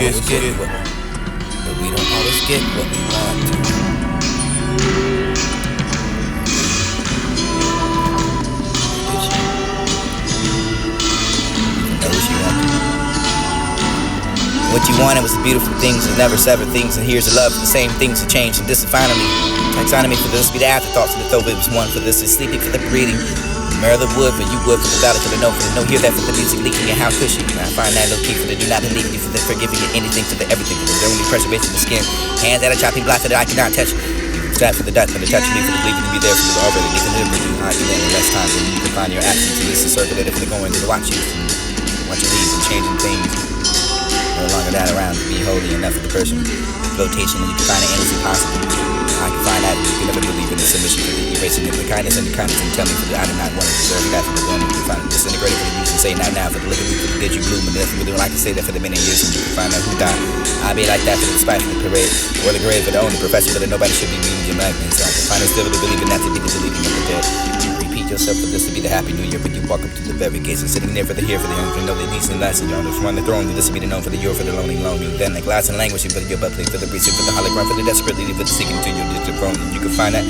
always get what, but we don't always get what we want. What you wanted was the beautiful things and never severed things, and here's the love for the same things that change and disfine me. Taxonomy for this be the afterthoughts of the thought it was one for this is sleeping for the breathing. Mirror the wood for you wood for the valley for the no hear that for the music leaking and how cushy. I find that low key for the do not believe you for the forgiving you anything for the everything for the only preservation of the skin. Hands at a chopping block for that I cannot touch. Flat for the dust for the touch me for the believing to be there for the already even live with you. I can in less time than you can find your absence and this is circulated for the going to the watch you leaves and changing things. No longer that around to be holy enough for the person. Flotation and you can find it endlessly possible. I can find out you can never believe in the submission for the erasing of the kindness and tell me for the I do not want to deserve that for the one you can find it disintegrated for the use and say not now for the liquid for the did you bloom and nothing with it. I can say that for the many years and you can find out who died. I be like that for the despite for the parade or the grave for the only professor but nobody should be meaning your magnet. So I can find it still to believe in that to be the believing of the dead. Repeat yourself for this to be the happy new year when you walk up to the very gates and sitting there for the here for the hungry know the needs and last and your owners run the throne for this to be the known for the year for the lonely then the glass and languishing for your bubbling for the breathing for the hologram for the desperately for the seeking to your digital phone and you can find that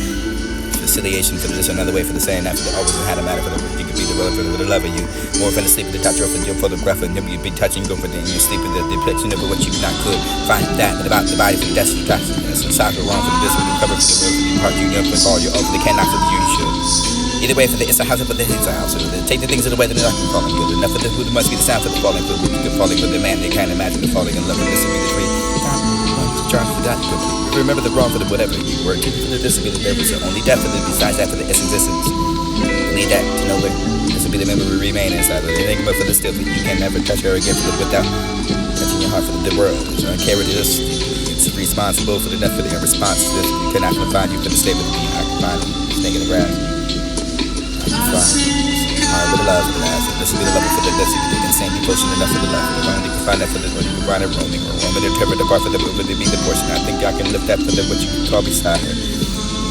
facilitation for this another way for the saying that for the always had a matter for the you could be the relative for the love of you more for the sleep of the touch of your photographer and you'll be touching go for the you're sleeping the depiction of what you not could find that but about the body for the destiny touch some soccer wrong for the this for the cover for the real for the part you up with all your own for the cannot for the you should. Either way, for the it's a house, for the it's a house. Take the things of the way that I can call them good enough for the who must be the sound for the falling for the good falling for the man. They can't imagine the falling in love with this will be the tree. Charm for that. Remember the wrong for the whatever you were. Keep for the this will be the devil. So only death for the besides that for the existence. Believe that to nowhere. This will be the memory remain inside of it. Think about for the still. You can never touch her again for the without touching your heart for the world. So I carry this. It's responsible for the death for the response to this. You cannot confine you for the state of the being occupied. Snake in the grass. Alright, with the love for the last. This will be the love for the destiny, the insane devotion enough for the love. The wrong, you can find that for the one, you can find it roaming or roaming and pepper the bar for the will to be the portion. I think I can lift that for the what you can call beside her.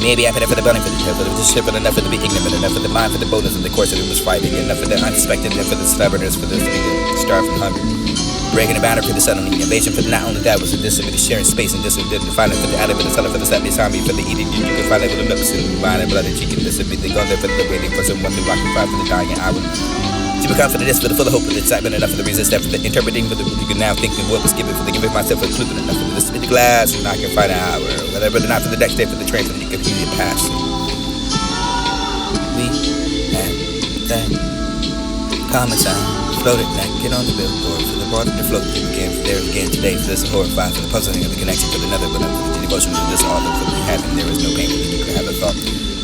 Maybe I put it for the belly for the tail, for the ship enough for the be ignorant, enough for the mind for the boldness and the course that it was fighting, enough for the unexpected, enough for the stubbornness, for the starve from hunger. Breaking the boundary for the sudden invasion for the not only that was the distant sharing space and distant didn't find it for the added for the seller for the set zombie for the eating you can find it with the lips and mind and blood and cheek and this would be the gun there for the waiting for someone to occupy for the dying hour. To become for the this for the full of hope and excitement enough for the resist for the interpreting for the you can now think of what was given for the giving myself a clue enough for this to be the glass and I can find an hour whatever but not for the next day for the train for the you can hear it pass. We have that common sound. Floated back, get on the billboard for the water to float through again for there again today for this horrified for the puzzling of the connection for another but for the devotion of this author for the having there is no pain for the you can have a thought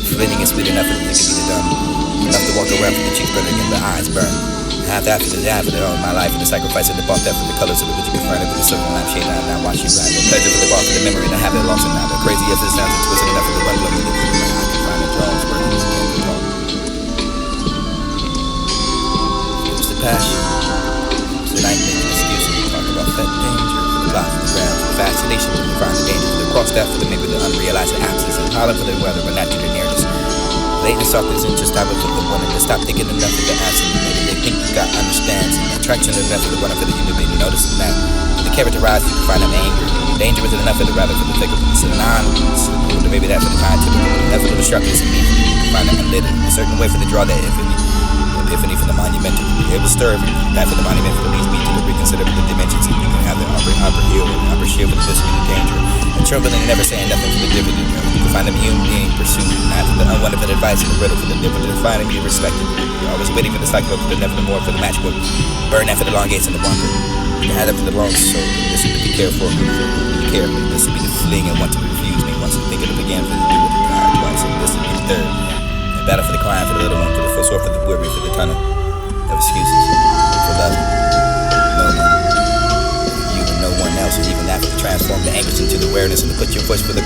flitting is sweet enough for the you can be the dumb enough to walk around for the cheeks burning and the eyes burn half that for the die for the all of my life for the sacrifice of the bought that for the colors of it but you can find it with the circle lamp shade and now watch you ride the pleasure for the bar for the memory and I have it lost and now the crazy if it sounds and twisted enough for the one blow with the I can find the draws working again to talk it was the passion I make an excuse to talk about that danger for the plot for the ground, for the fascination to find the danger for the cross that for the maybe the unrealized absence and holler for the weather but not to the nearness. Latent softness and just stop it for the one and to stop thinking enough of the absence. Maybe they think you got understands and attraction enough for the one for the unity to notice that. For the characterize you can find them angry. Danger isn't enough for the rather for the thick of the synonymous. Maybe that for the scientific, enough for the destructiveness and me. You can find that unlit a certain way for the draw that epiphany for the monumental. It will stir that for the monument for the least beat to the reconsider for the dimensions and you can have the upper hill and upper shield for the distance of danger. And trembling and never saying nothing for the dividend. You can find them human being pursued, not for the unwanted for the advice and the riddle for the different and finding you respected. You're always waiting for the cycle for the never the more for the matchbook. Burn that for the long gates and the wonder. You can have that for the wrong soul. This would be careful for who you care for. This would be the fling and want to refuse me. Once you think of it again for the do with the God twice. And this would be the third. Battle for the crying for the little one, for the foot sore for the weary, for the tunnel of excuses, for love. No one, you and no one else, and even that to transform the anguish into the awareness and to put your voice for the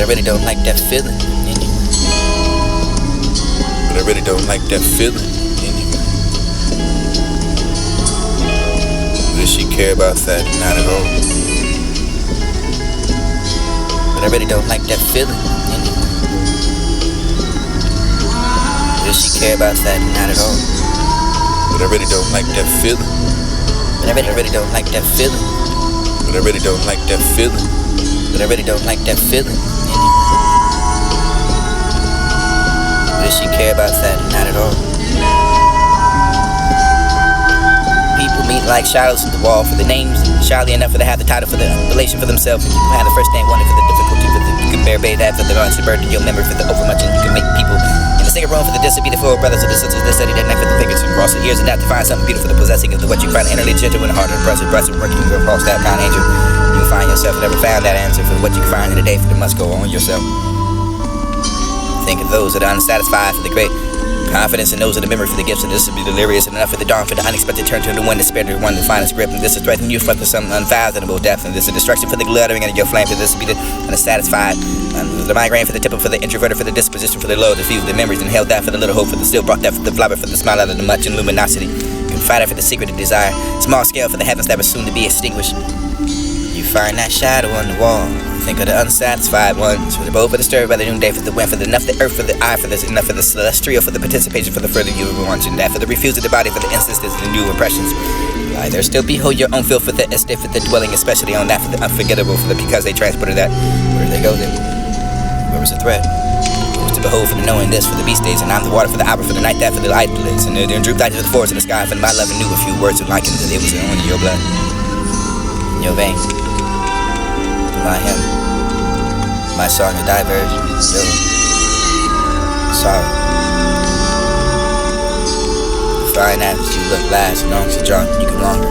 I really don't like that feeling anyway. But I really don't like that feeling anyway. Does she care about that? Not at all. But I really don't like that feeling anyway. Does she care about that? Not at all. But I really don't like that feeling. But I really don't like that feeling. But I really don't like that feeling. But I really don't like that feeling anyway. Does she care about that? Not at all. People meet like shadows at the wall for the names, shyly enough for to have the title for the relation for themselves. And you can have the first name, wonder for the difficulty, for the you can bear that for the lunch, the burden, your memory for the overmuch, and you can make people in the single room for the dis, be the four brothers of the sisters, the study that neck for the fingers and cross the ears, and that to find something beautiful, the possessing of the what you find innerly gentle and hard and impressive, breast working your cross that kind angel. You find yourself never found that answer for what you find in the day for the must go on yourself. Think of those that are unsatisfied for the great confidence, and those are the memory for the gifts, and this will be delirious and enough for the dawn for the unexpected turn to the one, the spirit of one, the finest grip, and this is threatening you for some unfathomable depth, and this is a destruction for the glittering and your flame, for this will be the unsatisfied, the migraine for the tipple, for the introverted, for the disposition, for the low, the few, the memories, and held that for the little hope, for the still brought that for the flower, for the smile out of the much and luminosity, confided for the secret of desire, small scale for the heavens that were soon to be extinguished. You find that shadow on the wall. Think of the unsatisfied ones, for the both for the stir by the noonday, for the wind, for the enough, the earth, for the eye, for the enough, for the celestial, for the participation, for the further you were wanting that, for the refuse of the body, for the instances, the new impressions. Why there still behold your own feel for the estate, for the dwelling, especially on that, for the unforgettable, for the because they transported that. Where did they go then? Where was the threat? Where was to behold for the knowing this, for the beast days, and I'm the water, for the hour, for the night, that, for the eyelids, and the droop light of the forest in the sky, for my love and knew a few words of liking that it was on your blood, in your vein. My hymn, my song of diversion, your sorrow. Find that as you look last, long as you're drunk, you can longer.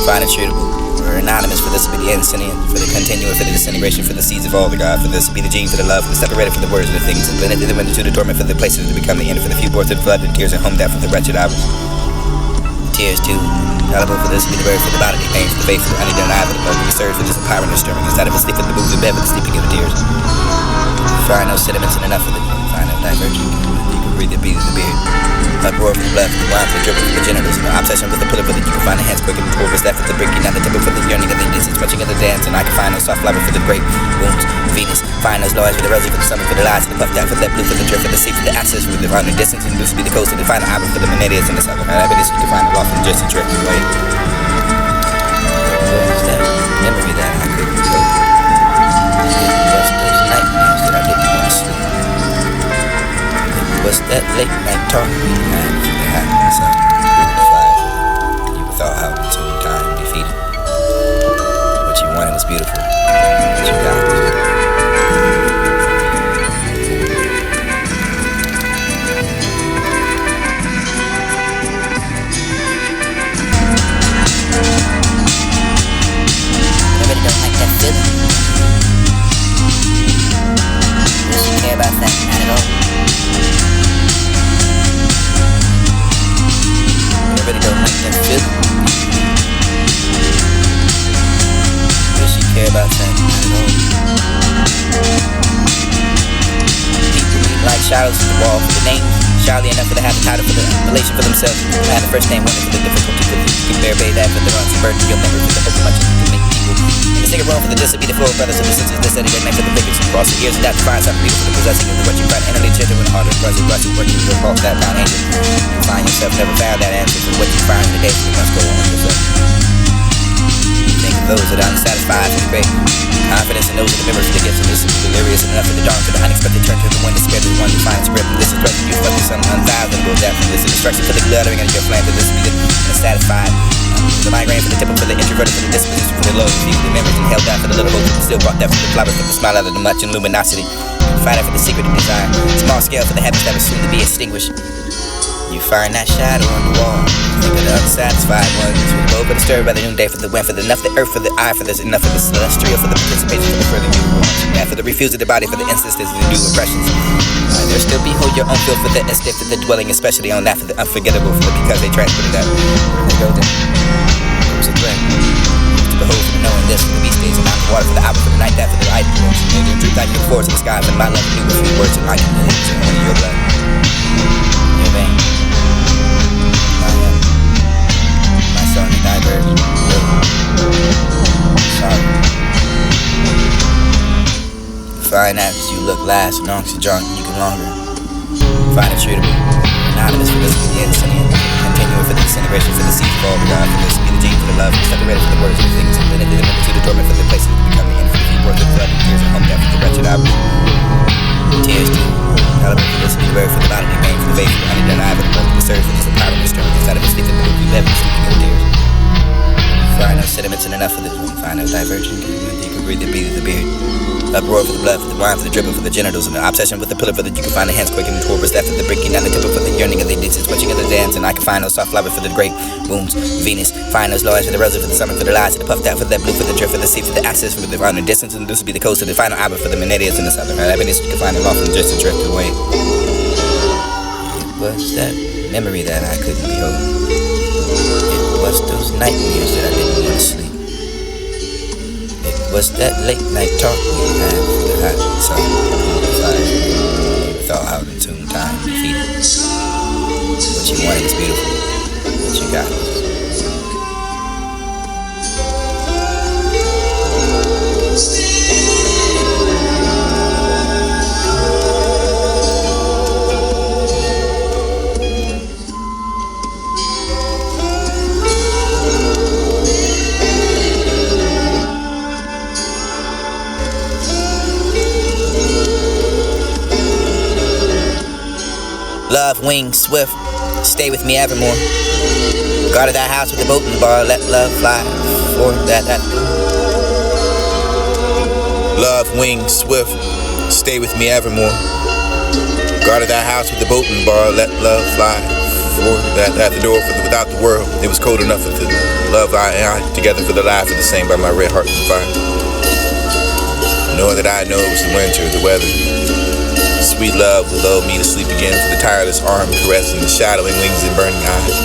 Find it treatable, or anonymous, for this to be the incident, for the continuum, for the disintegration, for the seeds of all the God, for this to be the gene, for the love, for the separated, for the words of the things, and blended in the window to the torment, for the places to become the end, for the few boards of blood and tears and home that for the wretched hours. Tears too. Palatable for this be the bird, for the bodily pains, for the faith, for the undeniable, for the blood, for the surge, for just a pyramid of stirring, instead of a sleep for the booze in bed, for the sleeping of the tears. Find no sediments and enough for the find no diverging. You can breathe the beat of the beard. Uproar for the blood, for the wine, for the dribble, for the genitals, and the obsession with the puller, for the you can find the hands quick and the over step, for the breaking down the temple, for the yearning of the distance, touching of the dance, and I can find no soft flower for the great wounds. Venus, find those lords for the rosy, for the summer, for the lies, for the puff down, for the blue, for the drip, for the sea, for the access, for the final distance, and this will be the coast, and the final album for the Menedius and the southern evidence. You can find the lost and just a trick away. What was that memory that I couldn't go? What's those nightmares that I didn't want to sleep? What's that late night talk we had for the happiness of the flash? You without out until time defeated. What you wanted was beautiful. What you got was beautiful. Shadows at the wall for the names, shyly enough for to have the title for the relation for themselves. I had the first name, wonder for the difficulty, for the you can bear that, for the runs and burden, your memory for the overmuch, and you can make people in the single room for the dis, be the four brothers of the sisters, the study that neck for the fingers and cross the ears, and that to find something beautiful, the possessing of the what you find innerly gentle and hard and impressive, brushing, working your cross that kind angel. You find yourself never found that answer for what you find in the day, so you must go on yourself. Think of those that are unsatisfied for the great confidence, and those are the memories of the gifts, and this is delirious and enough for the dawn, for the unexpected turn to the one, the spirit of the one, the finest grip, and this is threatening you for some unfathomable depth, and this is destruction for the glittering and your flame, for this will be the unsatisfied, the migraine for the tipple, for the introverted, for the disposition, for the low, the memories and held down for the little hope, and still brought that for the flower, for the smile out of the much and luminosity, fighting for the secret of desire, small scale for the heavens that were soon to be extinguished. You find that shadow on the wall. Think of the unsatisfied ones. For the bow, for the stir by the noonday, for the wind, for the enough, the earth, for the eye, for the enough, for the celestial, for the participation, for the further you want. And for the refuse of the body, for the instances, the new impressions. There still behold your own feel for the estate, for the dwelling, especially on that, for the unforgettable, for the because they transported that. Where they go then? It was a threat. To behold, for the knowing this, for the beast days, and not the water, for the hour, for the night, that, for the eyelids, and the droop light of the soar to the sky for my love of you with few words and like the hits in one of your blood. Your vein. My song is divergent. Sorry. Fine after you look last, and long as you're drunk, you can longer. Find it treatable. Anonymous for this begins, continuing for the disintegration, for the seed fall, regard for this, be the gene for the love, separated from the words of the things, and then it limited to the dormant for the places to become the end, for the deep worth of blood, and tears and home death for the wretched hours. Tears too. Element for this, be the word for the bottom, the main for the base, for the honey that I have, for the birth of the surge, for this empower and strength, inside of a sleep, and the loop, sleeping in tears. Find no sediments and enough for this room, find no divergent, you can breathe the beat of the beard. Uproar for the blood, for the wine, for the dripping, for the genitals, and the obsession with the pillar for the you can find the hands quaking and torpors, that for the breaking down the tipper, for the yearning of the addictions, watching of the dance, and I can find no soft flower for the great wounds, Venus, find those lines for the roses, for the summer, for the lies, for the puffed out, for that blue, for the drift, for the sea, for the access, for the final distance, and this will be the coast of the final album for the Menedias and the southern happiness, you can find them off and just to drift away. It was that memory that I couldn't behold. It was those nightmares that I didn't want to sleep. Was that late night talk we had for the hot sun? You thought out in tune, time defeated. What you wanted was beautiful. What you got was love, wings, swift, stay with me evermore. Guarded that house with the boat and the bar, let love fly for that. Love, wings, swift, stay with me evermore. Guarded that house with the boat and the bar, let love fly for that. At the door for the without the world, it was cold enough for the love I together for the life of the same by my red heart and fire. Knowing that I know it was the winter, the weather. Sweet love will lull me to sleep again for the tireless arm caressing the shadowing wings and burning eyes.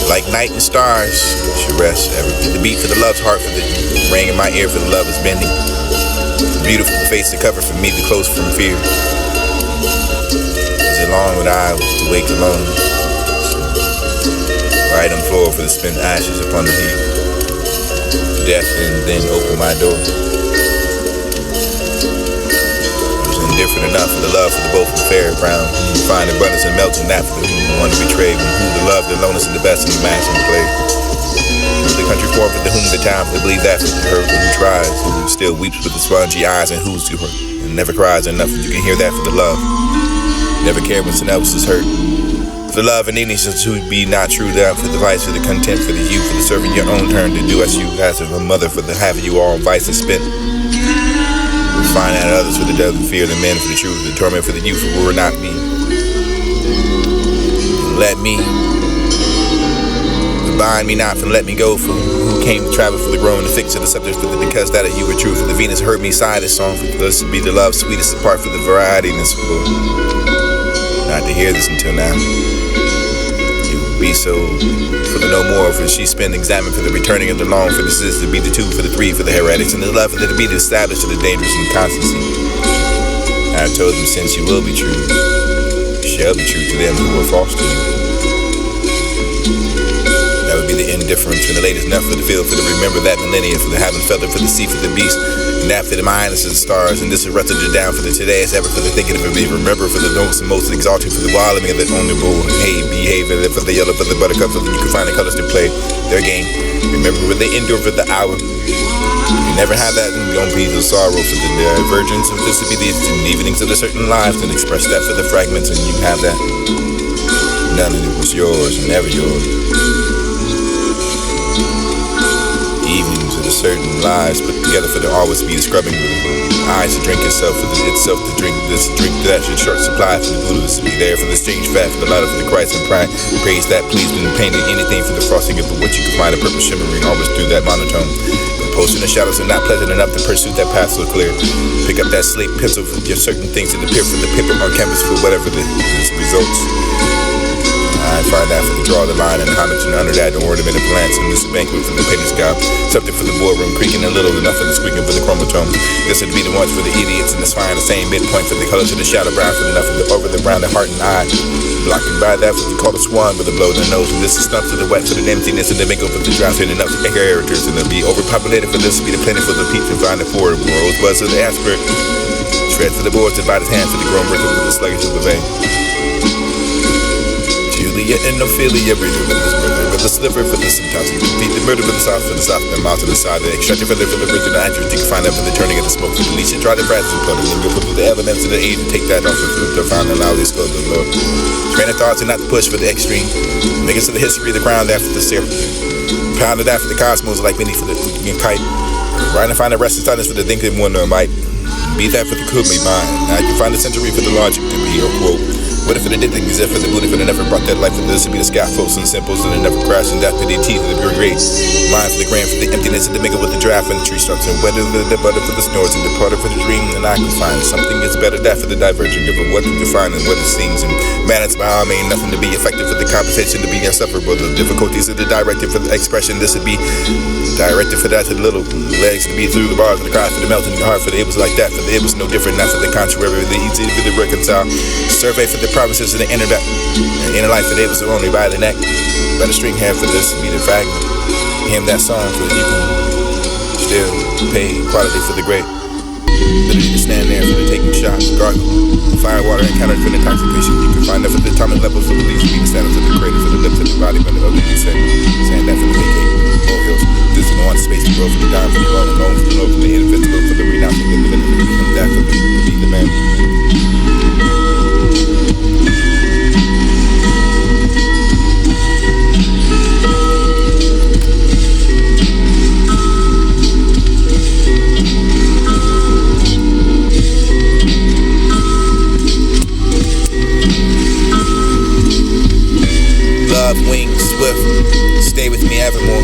Like night and stars should rest ever. The beat for the love's heart for the ring in my ear for the love is bending. Beautiful the face to cover from me, the close from fear. Was it long that I was to wake alone? Right on the floor for the spent ashes upon the heap. Death and then open my door. Different enough for the love for the both and fair brown. Find abundance and melting that for the one to betray. Who the love, the loneliness, and the best in the mass and the play. The country form for the whom the time they believe that for her who tries, who still weeps with the spongy eyes and who's to her and never cries enough. You can hear that for the love. Never care when someone else is hurt. For the love and innocence to be not true down for the vice, for the content, for the you, for the serving your own turn to do as you as of a mother, for the having you all vice and spent. Find out others for the devil, fear the men for the truth, the torment for the youth, for will not be. Let me bind me not from let me go, for who came to travel for the growing, the fix of the subject for the because that of you were true, for the Venus heard me sigh this song, for this would be the love sweetest apart for the varietyness, for not to hear this until now. It would be so for the no more, for she spend examine for the returning of the long, for this is to be the two, for the three, for the heretics, and the love for the to be the established of the dangerous and constancy. I have told them since you will be true, shall be true to them who are false to you. That would be the indifference from the latest enough for the field, for the remember that millennium, for the having felt it, for the sea, for the beast, and that for the minus of the stars, and this arrested it down for the today as ever, for the thinking of it, remember for the most and most exalted, for the wilding of the honorable, hey, behave, and for the yellow, for the buttercup, so that you can find the colors to play their game. Remember when they endure for the hour. You never have that in your own peace of sorrow, for the divergence of this to be the evenings of the certain lives, and express that for the fragments, and you have that. None of it was yours, and never yours. Evenings of the certain lives put together for the always be the scrubbing eyes to drink itself for itself to drink this drink that should short supply for the Buddhas to be there for the strange fat for the light for the Christ and pride praise that pleased and painted anything for the frosting of what you can find a purpose shimmering always through that monotone composing the shadows are not pleasant enough to pursue that path so clear pick up that slate pencil for your certain things to appear for the paper on canvas for whatever the results I line, fire that for the draw the line, and homage and under that, the ornament of plants, and this banquet for the painted sky. Something for the boardroom, creaking a little, enough for the squeaking for the chromosome. This would be the ones for the idiots, and this fire the same midpoint for the colors of the shadow brown, for enough of the over the brown, the heart and eye. Blocking by that what we call a swan with a blow to the nose. And this is stuff to the wet, for the emptiness, and the makeup of the drought, and enough to the characters, and to be overpopulated for this to be the planet for the peach and find the affordable. Rosebuds of the aspirate. Tread for the boards, divide his hand for the grown rhythm with the sluggish of the vein. Juliet and Ophelia breathing with this murder, with the sliver for the symptoms. Beat the murder for the south, and mouth to the side. The extracted for the original actress, you can find out for the turning of the smoke. The leash and try the rats and putter, and go for the evidence of the age and take that off the fruit to find and allow these go to the Lord. Train of thoughts and not the push for the extreme. Make it to the history of the ground after the syrup. Pounded after the cosmos like many for the kite. Right and find the rest of silence for the thinking one might. Be that for the could be mine. Now I can find a century for the logic to be or quote. What if it did things if the Buddha it never brought that life for this to be the scaffolds and simples and it never crashed and that for the teeth of the pure grace. Mind for the grand for the emptiness and the maker with the draft and the tree stumps and weather the butter for the snores and departed for the dream and I can find something is better that for the diverging of what you can find and what it seems and man it's by all means nothing to be effective for the compensation to be insufferable. The difficulties of the directive for the expression this would be directed for that to the little legs to be through the bars and the cries for the melting the heart for the it was like that for the it was no different not for the contrary the easy for the reconcile survey for the promises of the inner life for the it was only by the neck better string hand for this be the fragment him that song so that you can still pay quality for the great ability to stand there for the taking shots gargle fire water encountered for the intoxication you can find that for the atomic level for the least being standing for the crater for the lips of the body when the ugly you say saying that for the vacate hills. This is one space to grow for the dime, for the all alone, for the low, for the invisible, for the renouncing, for the divinity, for the death, for the be the man. Love, wings, swift, stay with me evermore.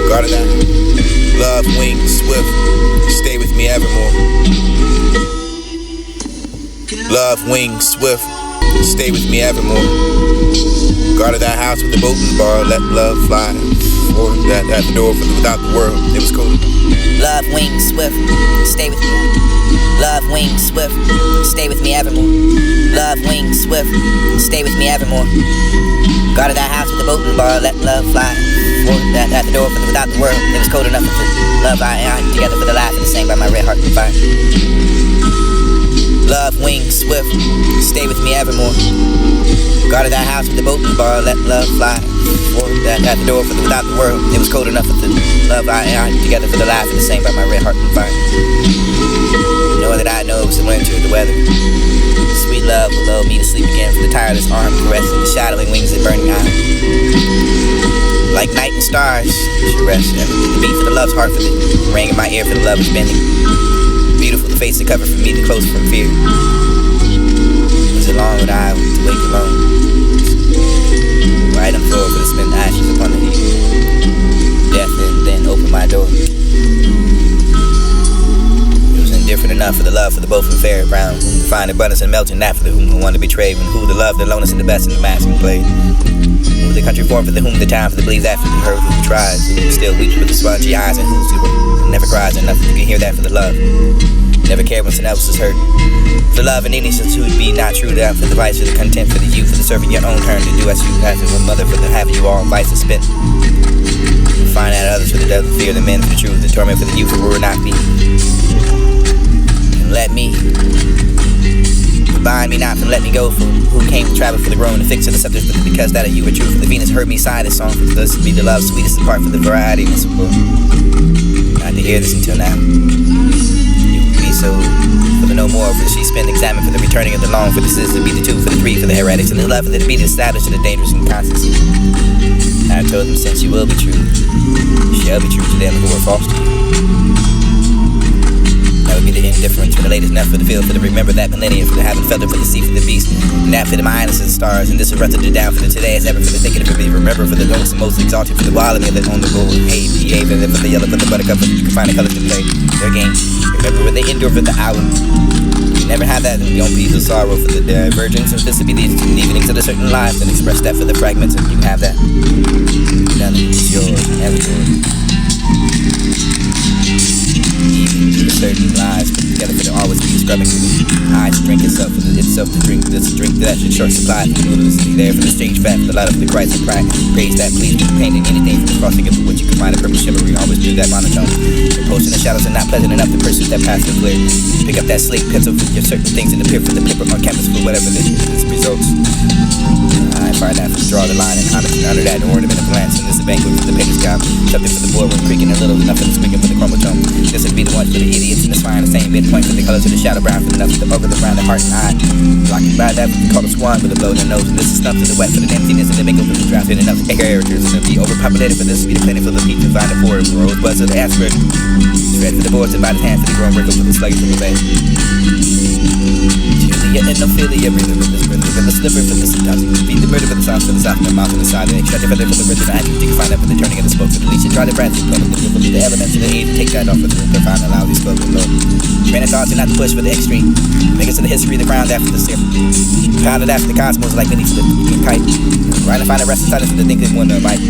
Guarded that. Love, wings, swift, stay with me evermore. Love, wings, swift, stay with me evermore. Guarded that house with the boat and the bar, let love fly. Or that at the door for the without the world, it was cold. Love, wings, swift, stay with me. Love, wings, swift, stay with me evermore. Love, wings, swift, stay with me evermore. Guarded that house with the boat and the bar, let love fly. Or that at the door for the without the world, it was cold enough for love I together for the laugh and the same by my red heart and fire. Love, wings, swift, stay with me evermore. Guarded that house with the boat and the bar, let love fly. Or that at the door for the without the world, it was cold enough for the love I together for the laugh and the same by my red heart and fire. Nor that I know it was the winter of the weather. Sweet love will lull me to sleep again for the tireless arm caressing the shadowing wings and burning eye. Like night and stars, she rests and the beat for the love's heart for the ring in my ear for the love is bending. Beautiful the face to cover for me to close from fear. Was it long would I to wake alone? Right on the floor for the spent ashes upon the heat. Death and then open my door. Different enough for the love for the both and fair brown. Whom to find abundance and melting that for the whom who want to betray. And who the love, the lonest and the best and the mask and play. Who the country form for the whom the time for the believe that for the her who tries. Who still weeps with the spongy eyes and who's who never cries enough. You can hear that for the love. Never cared when someone else is hurt. For love and innocence who'd be not true down for the vice for the content for the you for the serving your own turn to do as you have to a mother for the having you all vice and spent. Find out others for the devil fear the men for the truth the torment for the youth who will not be. Let me bind me not and let me go for who came to travel for the growing and fix of the subject because that you were true for the Venus heard me sigh this song for this be the love sweetest apart from the variety and support. Not to hear this until now. You would be so for the no more for the she spend examine for the returning of the long for the sis to be the two for the three for the heretics and the love for the be the established and the dangerous and constancy. I told them since you will be true, shall be true to them who are false to you. That would be the indifference for the latest enough for the field for the remember that millennium for the having felt it for the sea for the beast and that for the minus and stars and this erupted it down for the today as ever for the thinking for the remember for the lowest and most exalted for the wild and the on the gold hey behave and then for the yellow for the buttercup for you can find the colors to play their game remember when they endure for the hour Never had that, you don't be the sorrow for the divergence. And this would be the evenings of the certain lives, and express that for the fragments, and you have that. None of it's yours, never yours. Evenings of the certain lives, put together for the always be scrubbing with the eyes drink itself for itself to drink this drink that should short supply for the wilderness to be there for the strange fact for the light of the Christ and pride. Praise that please with painting anything from the crossing of what you can find a purple shimmery, always do that monotone. The post in the shadows are not pleasant enough to pursue that path to clear. Pick up that slate pencil for your certain things in the paper, the paper on canvas for whatever this results. I find that to draw the line and under that the ornament of glance, and this is a banquet for the paper's job. Something for the boardroom creaking a little, enough for the squeaking for the chromosome. This would be the one for the idiots and the swine, the same midpoint for the colors of the shadow brown for the nuts, the bug of the brown, the heart and eye. Blocking by that with the color swan with a blow in the nose, and this is stuff to the wet for the emptiness and the mingle for the draft in enough characters, and it'll be overpopulated for this to be the clinic for the peach and find it for it. Rosebud's of the aspirin. Thread for the boards and by the hand for the grown wrinkle for the sluggish of the bay. Julia and Ophelia, rhythm for this rhythm, and the slipper for the symptoms. Beat the murder for the south, the mouth on the side, and extract the feather for the rhythm, and you can find that for the turning of the smoke for the leech, and try the branch and the elements of the need to take that off for the find a lousy spoke and low. Train of thoughts and not the push for the extreme. Make us to the history of the ground after the sip. Pounded after the cosmos like beneath the kite. Trying to find a rest in silence for the thinking wonder might.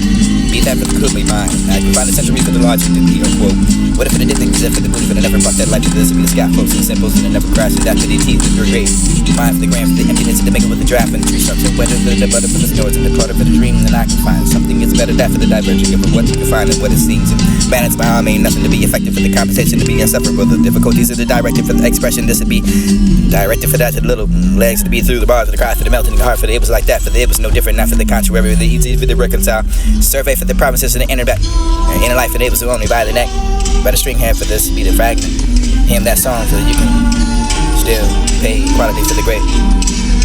Beat that for the cookly mind. I can find a century for the logic and the quote. What if it did things if the movie but it never brought that light to this would be the scaffolds and the symbols and it never crashes after the teeth of your grave. Mind for the gram for the emptiness and the maker with the draft and the tree structure. Whether the butter for the snows and the clutter for the dream, then I can find something is better that for the diverging of what you can find and what it seems. And balance by all means, nothing to be effective for the compensation to be insufferable. The difficulties of the directed for the expression. This would be directed for that to the little legs to be through the bars of the cry for the melting the heart for the it was like that for the it was no different not for the contrary the easy for the reconcile survey for the promises of the inner back inner life for the it was only by the neck by the string hand for this be the fragment him that song so that you can still pay quality for the great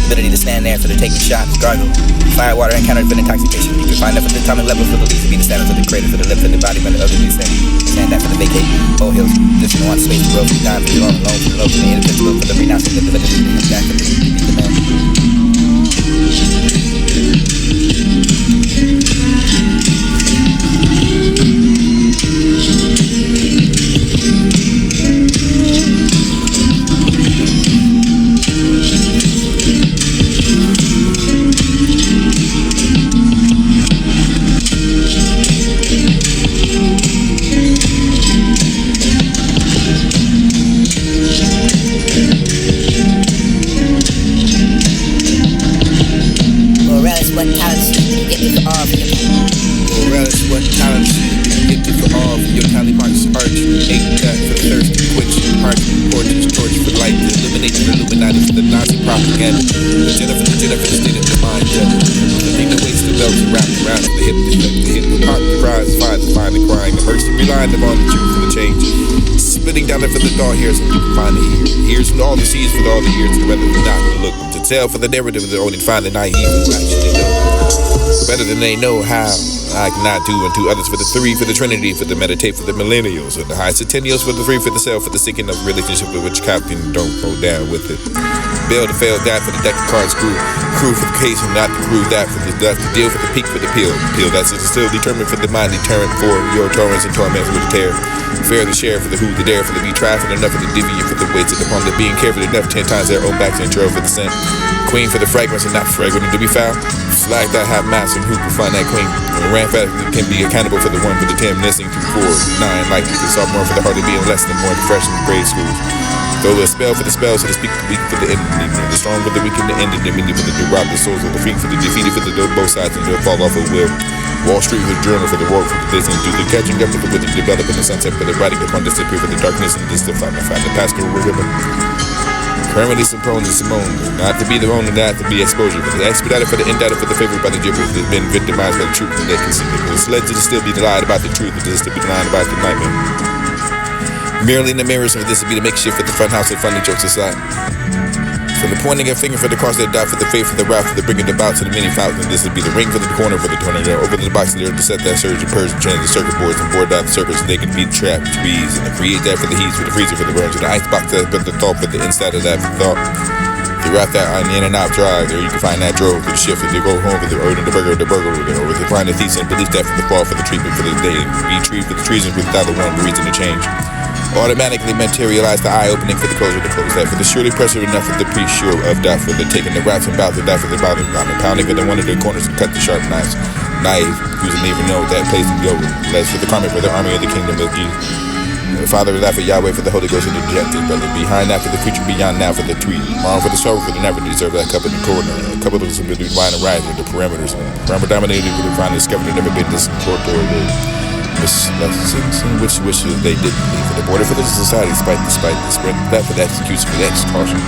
ability to stand there for the taking shots gargle fire water and counter for the intoxication you can find that for the atomic level for the least to be the standards of the creator for the lip for the body for the other these things stand that for the vacate old hills this one space to grow for the time for the long alone for the low for the indivisible for the renouncing the divinity the back for the man. Here's from all the seas for all the years to weather the not to look to tell for the narrative of the only find the naive who actually know better than they know how I cannot do and two others for the three for the trinity for the meditate for the millennials and the high centennials for the three for the self for the seeking of relationship with which captain don't go down with it build to fail that for the deck of cards crew for the case and not the crew that for the death the deal for the peak for the peel that's still determined for the mind deterrent for your torrents and torments with the tear fair the share for the who the dare for the be trifling enough for the deviant for the weights upon the being careful enough 10 times their own backs and trail for the scent queen for the fragrance and not fragrant to be found flag that have mass and who can find that queen and ran fast can be accountable for the one for the 10 missing through 4 9 like you can solve more for the heart of being less than more the fresh in grade schools throw a spell for the spells so to speak the weak for the enemy the strong for the weak and the end and the many for the rob the souls of the freak for the defeated for the both sides and the fall off of will Wall Street for the journal for the work for the business do the catching up with the developing the sunset for the writing upon disappear for the darkness and this to find the pastoral rhythm currently Simone and Simone not to be their own and not to be exposure for the expedited for the indicted for the favorite by the gibbers that have been victimized by the truth and they can see it it's led to still be lied about the truth but this to be lied about the nightmare merely in the mirrors of this to be the makeshift for the front house and funny jokes aside from the pointing a finger for the cross that died for the faith for the route for the bringing the bout to the many fountains this would be the ring for the corner for the tornado over the box there to set that surge and purge and change the circuit boards and board down the circuits and they can beat the trap trees and create that for the heat for the freezer for the burns and the ice box that but the thought for the inside of that for thought throughout that on the in and out drive there you can find that drove for the shift for the go home for the earth and the burger over the find the thesis and belief that for the fall for the treatment for the day be treated for the treason without the one reason to change Automatically materialize the eye opening for the close of the close. That for the surely pressure enough of the priest sure of death, for the taking the rats and bouts of death for the bottom, pounding for the one of their corners and cut the sharp knives. Naive, who's didn't even know that place and go. Less for the karma for the army of the kingdom of Jesus. The Father is that for Yahweh, for the Holy Ghost, and the dejected brother. Behind that for the future, beyond now for the tree. Tomorrow for the sorrow, for the never deserve that cup in the corner. A couple of them will be wine and rise with the parameters. Parameter dominated with the final discovered never been this corridor. Which wishes they didn't leave for the border for the society, despite the spread that for the execution for the execution.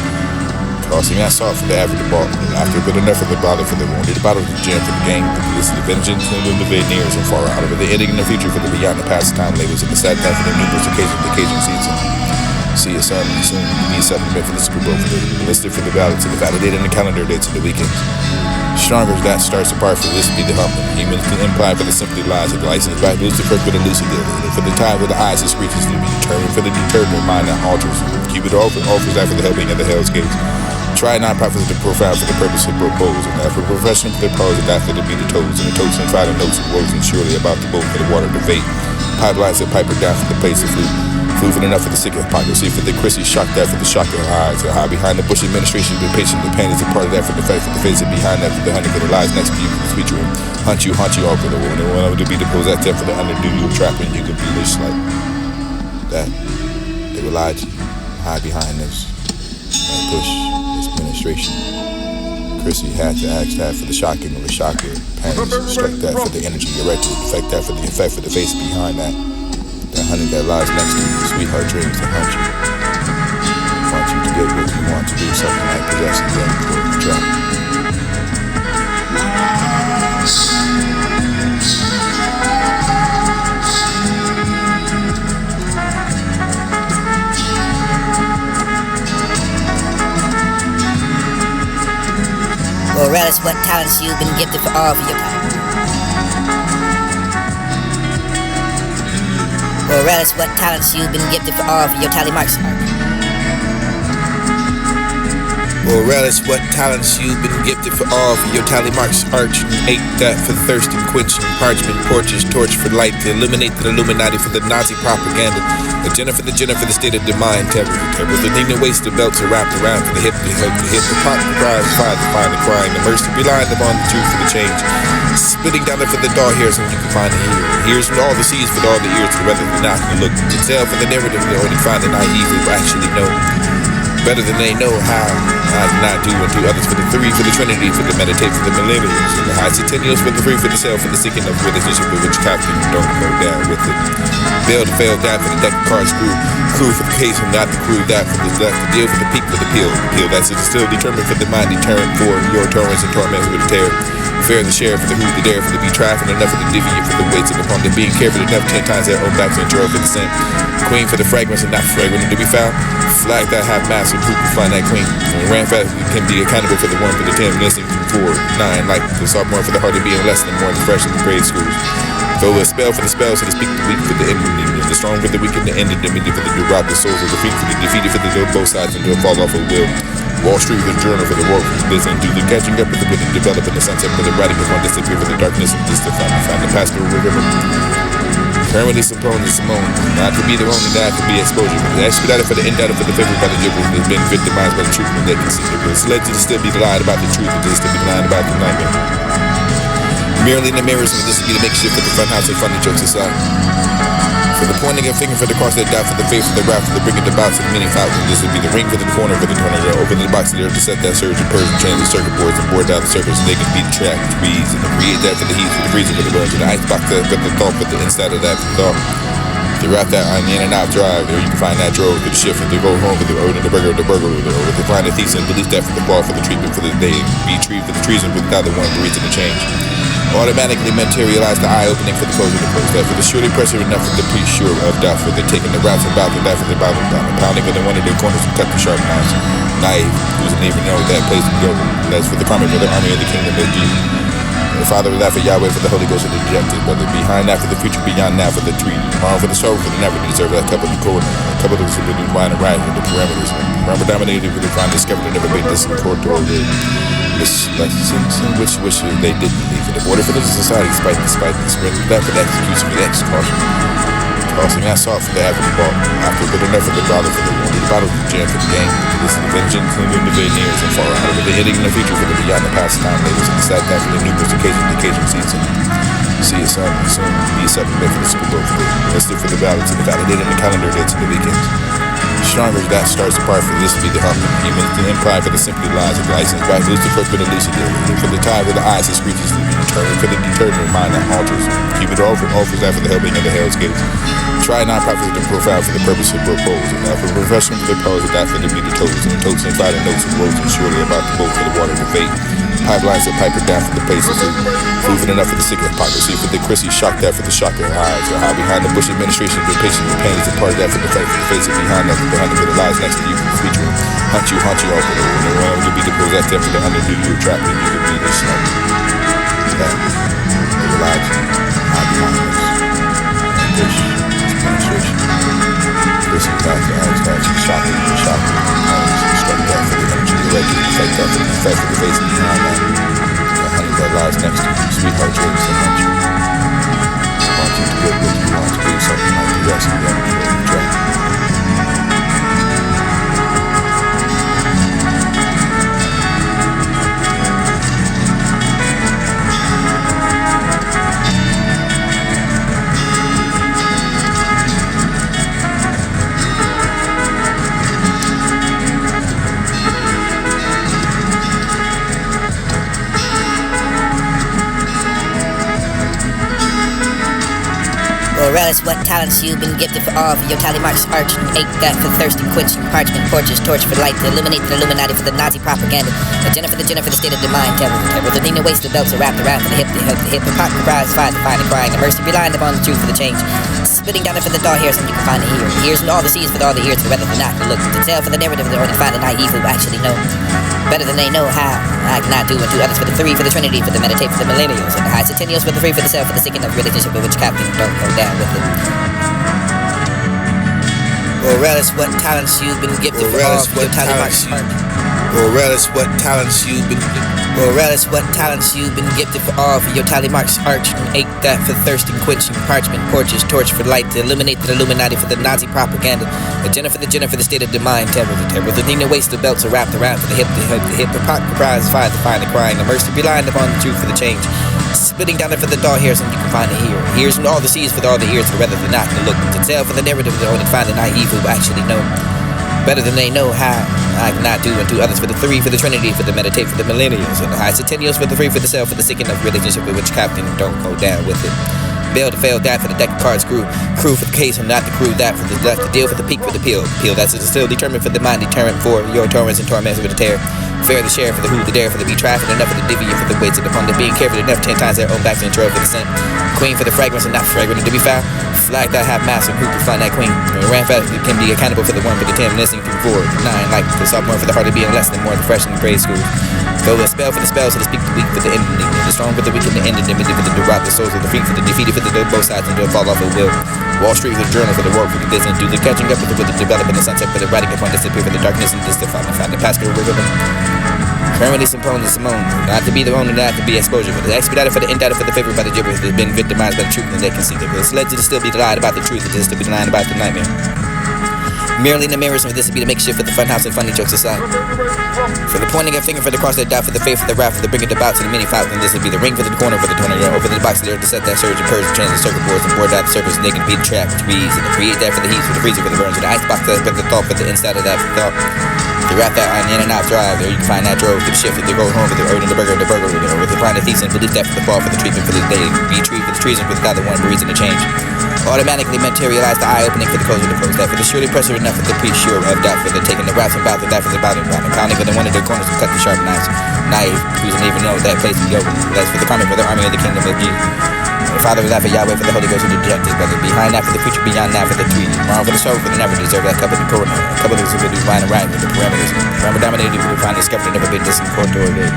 Crossing that sought for the average ball. After a bit enough for the bottle for the wounded, the bottle of the gem for the game, the police, the vengeance, and the veneers and far out of it. The ending in the future for the beyond the past time labels and the sad time for the numerous occasion season. See a son soon. Be a supplement for the Super Bowl for the listed for the ballots and the validated in the calendar dates and the weekends. Stronger that starts apart for this be the humble. Humans can imply for the simply lies of the license by Lucifer for the lucid for the time with the eyes and screeches to be determined for the determined mind that alters. Keep it offers that for the helping of the hell's gates. Try non-profits to profound for the purpose of propose, and that for profession for the pros, and that for the be the toes, and the toes and try the notes and woes, and surely about the boat for the water, the fate. Pipelines that piper down for the place of food. Food for enough for the sick hypocrisy, for the Chrissy shock that for the shock of the eyes. The high behind the Bush administration, the patient, the pain is a part of that for the fact for the face, and behind that for the honey for the lies next to you for the speech room. Hunt you all for the woman, and one to be the pose that for the underdo you trap, and you can be this like that. They were lied to you, hide behind this, and push. Administration. Chrissy had to ask that for the shocking of the shocker. Panties struck that for the energy erected. Effect that for the effect for the face behind that. That honey that lies next to you. Sweetheart dreams that haunt you. Want you to get what you want to do. Something like possessing them for the trap. Well, relish what talents you've been gifted for all of your time. Well, relish what talents you've been gifted for all of your tally marks. Well, relish what talents you've been gifted for all for your tally marks. Arch and ate that for thirst and quenching. Parchment, porches, torch for light to illuminate the Illuminati for the Nazi propaganda. Agenda for the state of the mind. Terror, the thing that waste the belts are wrapped around for the hip, the pop, the cries, find the crying, the mercy, relying upon the truth for the change. Spitting down there for the dull hairs and you can find the ear. Hears from all the seas for all the ears to rather than not to look. To tell for the narrative they only find the naive who actually know. Better than they know how I not do and do others for the three, for the Trinity, for the meditate, for the millennials, for the high centennials, for the free, for the self, for the seeking of relationship with which captain don't go down with it. Fail to fail down for the deck of cards crew for the case and not the crew, that for the left, the deal for the peak, for the peel that's still determined for the mind, deterrent for your torments and torments with the terror. Fair the share for the who, the dare for the be trifling enough for the deviant for the weights and upon the being careful enough 10 times their own back to enjoy for the sin. Queen for the fragrance and not fragrant to be found. Flag that have mass and who can find that queen. And ran fast can be accountable for the 1 for the 10, listening for 9, like the sophomore for the heart of being less than more than fresh in the grade schools. Throw a spell for the spell, so to speak, the weak for the enemy, the strong for the weak and the end of the media for the new rob the souls of the feet for the defeated for the both sides and the fall off of will. Wall Street for the journal for the work for the business, do the catching up with the developing the sunset for the writing of one disappear for the darkness and just to find the pastoral river. Currently Simone and Simone, not to be the only, not to be exposure. The expedited for the indicted for the favored by the gibbers has been victimized by the truth when they can see it. It's led to still be lied about the truth, but just to be lying about the nightmare. Merely in the mirrors for this to be the makeshift for the fun house and funny jokes aside. For the pointing a finger for the cross that died for the faith for the wrath for the bringing the box and the many falcons. This would be the ring for the corner for the tornado. Open the box there to set that surge and purge and change the circuit boards and board down the circuits so they can beat track trees and create that for the heat for the freezing for the burns and the ice box for the thought for the inside of that thought. Throughout that on the in and out drive, there you can find that drove for the shift for the go home for the order the burger with the find the thesis and belief that for the fall for the treatment for the day. Be treated for the treason without the one the reason to change. Automatically materialize the eye opening for the close of the close. That for the surely pressure enough for the priest sure of death for the taking the routes about the that for the bottom down. Pounding for the one of their corners and cut the sharp knives. Naive, who doesn't even know that place to go. That's for the karma for the army of the kingdom of Jesus. The Father is that for Yahweh, for the Holy Ghost, and the dejected brother. Behind that for the future, beyond now for the tree. Tomorrow for the sorrow, for the never deserve that cup of the corner. A couple of us have been wine and rise with the parameters. Parameter dominated with the find discovered and never made this corridor. Which wishes they didn't leave for the border for the society, despite the spread that for the execution for the execution. tossing that salt for the average ball. After good enough for the dollar for the wounded, the bottle of jam for the game. This is the vengeance and the veneers and far out of the hitting in the future for the beyond the pastime labels and the sad that for the numerous occasion season. See you soon. Be a 7 bit for the Super Bowl for the listed for the ballots and the validated the calendar dates and the weekends. Stronger that starts apart for this to be the hump. Even the improv for the simply lies of the license back. Lose the first bit of Lisa deal. For the time with the eyes that screeches to be determined. For the determined mind that alters. Keep it all for offers after the helping of the Hell's Gates. Try non-profit to profile for the purpose of propose. And now for professional for the pose of that for the be the toes. And the toes and fire notes and roads and surely about the boat for the water to fate. Pipelines that pipe it down for the pace of food. Proven enough for the sick hypocrisy. For the Chrissy shock that for the shocker eyes. Or how behind the Bush administration been patient with pains and part of that for the fact for the face of behind that behind the lies next to you for the future. Hunt you all for the one around to be the pose that for the underdo you trap me you could be the snow. That they lied to hide behind this. And this penetration. Chrissy back to eyes that you shocking. Struck that for the energy directed the fake that for the effect of the face behind that. The honey that lies next to you, sweetheart dreams that hunt you. Want you to get what you want to be, something like the rest of them before you try. Relish what talents you've been gifted for all for your tally marks arch and ache that for thirsty quenching parchment torches torch for light to illuminate the Illuminati for the Nazi propaganda agenda for the state of the mind terror the Nina waist the belts are wrapped around for the hip the pot cries find the fine and crying the mercy relying upon the truth for the change spitting down it for the dull hairs and you can find the ears and all the seas with all the ears for whether or not to look to tell for the narrative of the only find the naive who actually know better than they know how I cannot do and do others for the three for the Trinity for the meditate for the millennials and the high centennials for the free for the self for the sick and of relationship with which captain don't go down with it. Or relish what talents you've been gifted for all for your tally marks. Or relish what talents you've been gifted for all for your tally marks arch and ache that for thirsting quenching parchment porches torch for light to illuminate the Illuminati for the Nazi propaganda agenda for the state of the mind terror the Nina waist the belts are wrapped around for the hip the pot cries fire the fine the crying the mercy relying upon the truth for the change spitting down it for the dull hairs and you can find the ears and all the seas for all the ears for whether they're not to look to tell for the narrative of the only find the naive who actually know better than they know how I cannot do and do others for the three for the Trinity for the meditate for the millennials and the high centennials for the free for the self for the sick and of relationship with which captain don't go down with it. Bail to fail that for the deck of cards crew for the case and not the crew that for the left the deal for the peak for the peel that's still determined for the mind deterrent for your torments and torments with the tear fair the share for the who the dare for the be trafficked enough for the divvy for the weights of the pun the being careful enough 10 times their own back to intro for the scent queen for the fragrance and not fragrant to be found flag that have mass and who can find that queen ran fast can be accountable for the 1 for the 10 listening through 4 9 like the sophomore for the hardly being less than more the fresh in the grade school go the spell for the spells so to speak the weak for the ending the strong for the weak and the ending the middle for the derived the souls of the feet for the defeated for the both sides and the fall off of will Wall Street for the journal for the work for the business do the catching up with the development the sunset for the writing upon disappear for the darkness and find the pastoral rhythm permanently Simone and Simone not to be the owner not to be exposure for the expedited for the indicted for the favorite by the gibberish that's been victimized by the truth and they can see that it's led to still be lied about the truth and to still be lying about the nightmare merely in the mirrors for this to be the makeshift for the fun house and funny jokes aside for the pointing a finger for the cross that doubt for the faith for the wrath for the bringing the bouts and the mini foul and this would be the ring for the corner for the tornado over the box there to set that surge and purge and change the circuit boards and board out the surface and they can beat the trap which bees and create that for the heat for the freezer for the burns and the icebox that for the thought for the inside of that for the thought to wrap that on the in and out drive there you can find that drove to the shift for the road home for the urn and the burger with the blind thesis and believe that for the fall for the treatment for the day be treated for the treason for the other one reason to change automatically materialize the eye opening for the close of the close that for the surely pressure enough for the pre-sure of doubt for the taking the routes and bout the that for the bottom pounding for the one of the corners to cut the sharp knives naive who doesn't even know that place to go that's for the coming for the army of the kingdom of Jesus the Father was that for Yahweh for the Holy Ghost and the dejected brother behind that for the future beyond that for the tweet tomorrow for the soul for the never deserve that couple of the corner a couple of the divine right with the parameters dominated for the find discovered never been disconcordated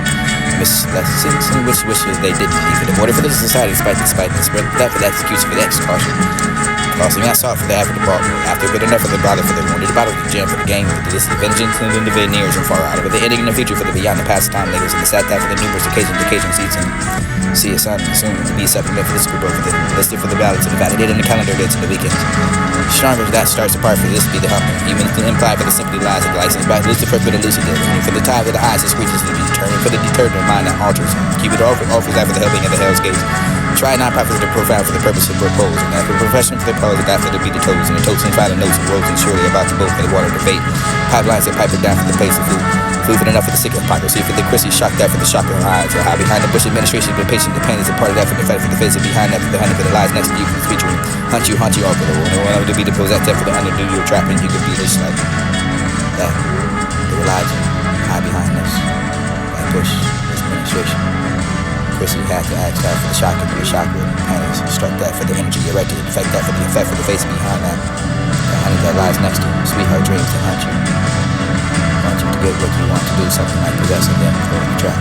miss lessons and wishes they didn't leave it in order for the society despite the spread that for the execution for the execution Costing me assault for the half of the ball. After good enough for the bother for the wounded, the battle of the gym for the game, for the distant vengeance and the veneers and far out of it. The ending in the future for the beyond the pastime niggas and the sad time for the numerous occasion seats and see a sun soon to be supplement for the scuba for the listed for the ballots and the validated in the calendar dates and the weekends. Stronger that starts apart for this be the humble. Even to imply for the simply lies of the license by Lucifer for the lucid and for the tie of the eyes that screeches to be determined for the deterred mind that alters. Keep it offers after the helping of the hell's gates. Try not profit to profile for the purpose of propose, and after profession for the pros, and after to be the toes, and the totes and file notes and roads and surely about to boat for the water to fate. Pipelines that pipe it down for the place of food. Food for enough for the sick of hypocrisy, for the Chrissy shocked that for the shock of her eyes. Or how behind the Bush administration, the patient, the pain is a part of that for the fight for the face, and behind that for the honey for the lies next to you for the featuring. Haunt you all for the world. No one to be the pose that for the underdo your trapping, you could be this like that. They relied you, hide behind us. That Bush administration. Chrissy had to ask that for the shock and the shock with panics. Struck that for the energy erected, effect that for the effect for the face behind that. The honey that lies next to you, sweetheart dreams to haunt you. Want you to get what you want to do, something like possessing them for the trap.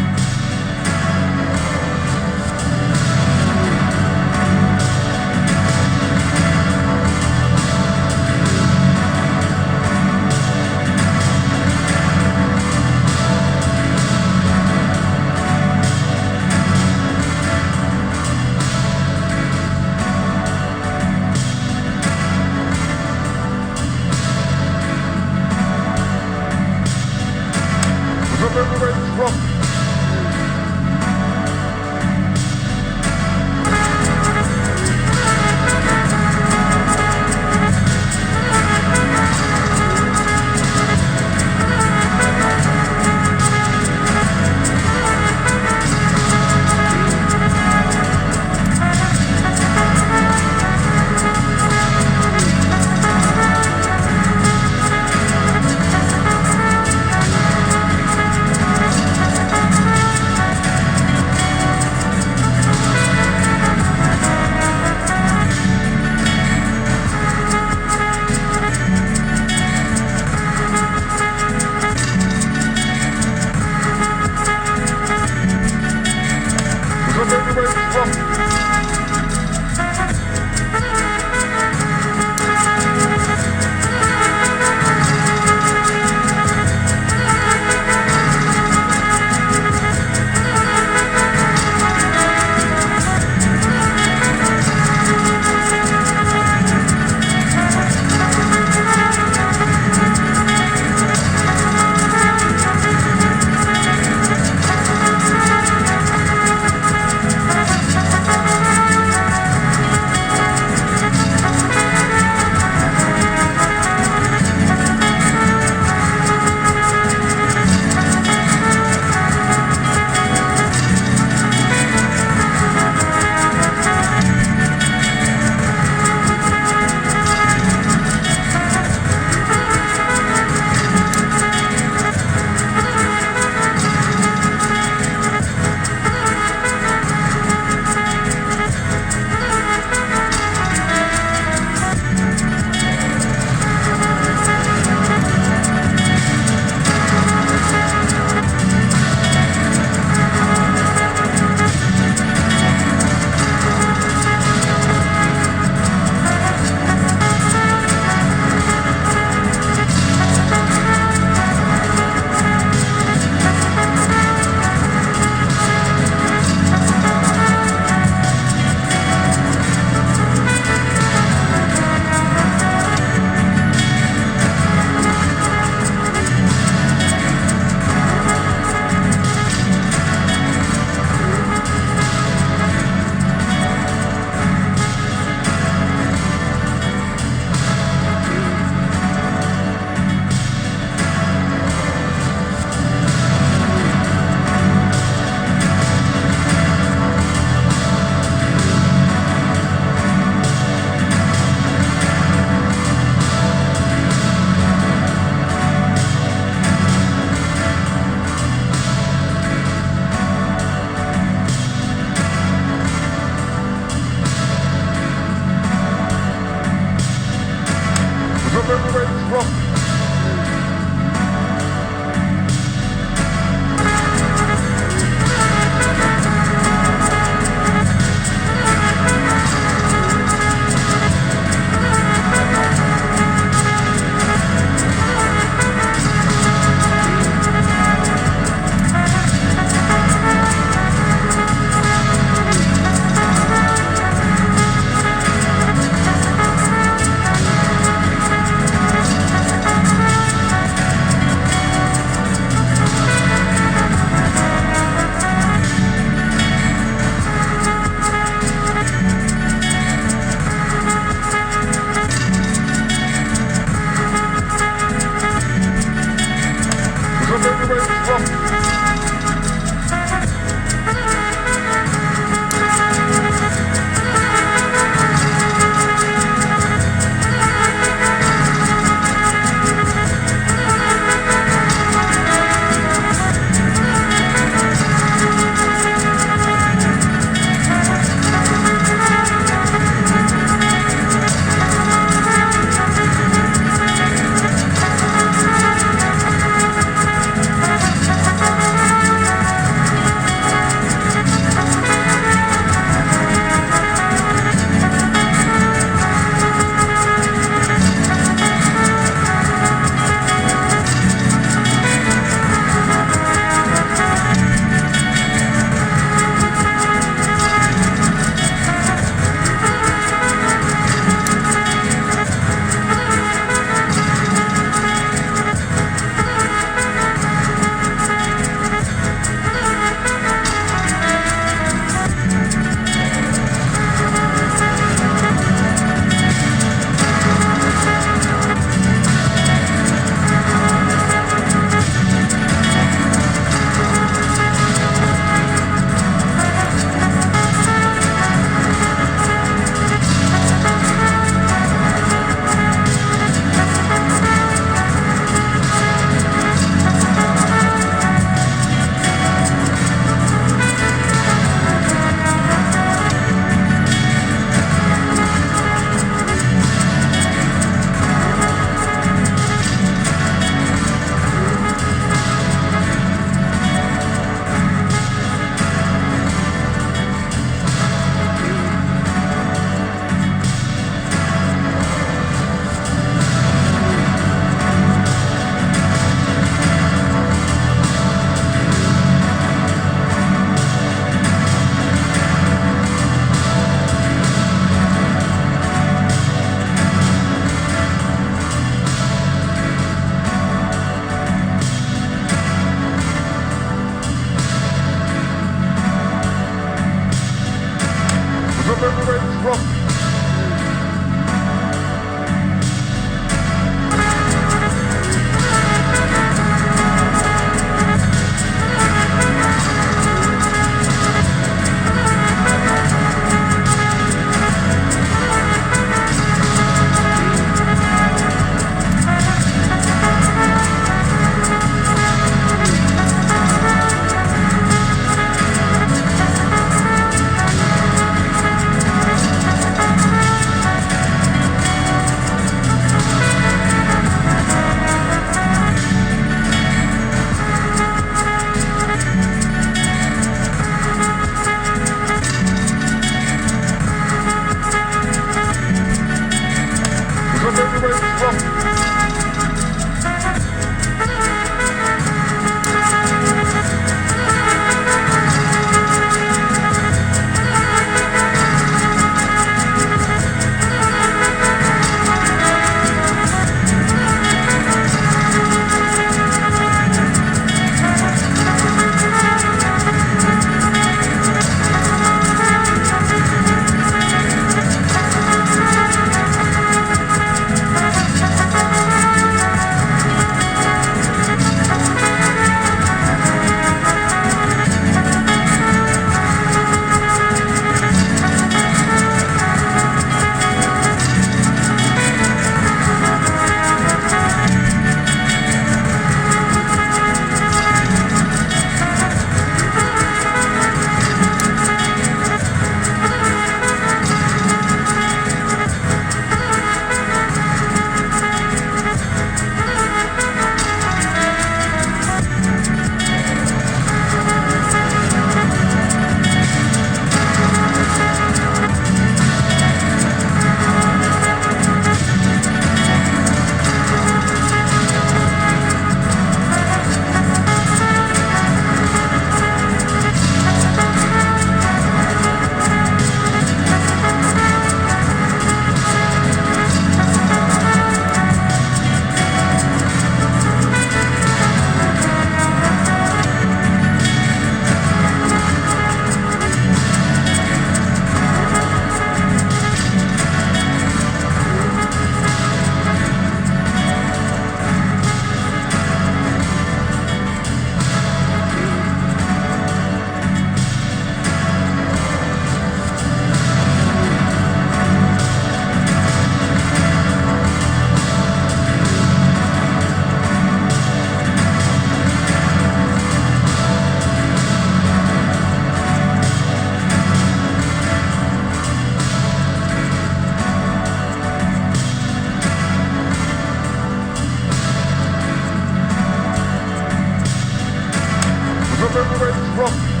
Remember, it's rough.